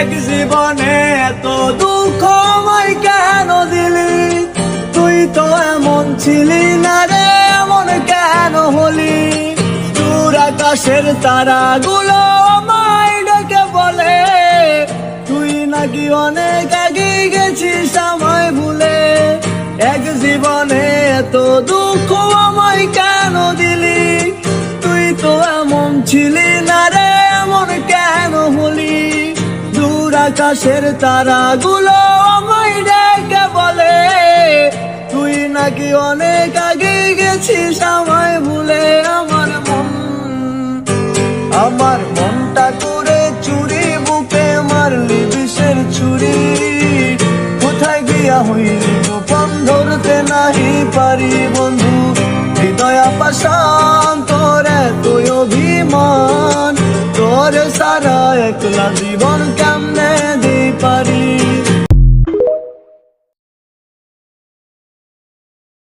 এক জীবনে এত দুঃখ আমায় কেন দিলি? তুই তো এমন ছিলি না রে, এমন কেন হলি? দূর আকাশের তারাগুলো আমায় ডেকে বলে তুই নাকি অনেক আগে গেছিস আমায় ভুলে। এক জীবনে এত দুঃখ আমায় কেন দিলি? তুই তো এমন ছিলি না রে, এমন কেন হলি? দূর আকাশের তারাগুলো আমায় ডেকে বলে তুই নাকি অনেক আগে গেছিস আমায় ভুলে। আমার মনটা করে চুরি, বুকে মারলি বিষের ছুরি। কোথায় গিয়া হইলি গোপন ধরতে নাহি পারি বন্ধু। হৃদয় পাষাণ তোর এতই অভিমান, তোর সারা একলা জীবন কেমনে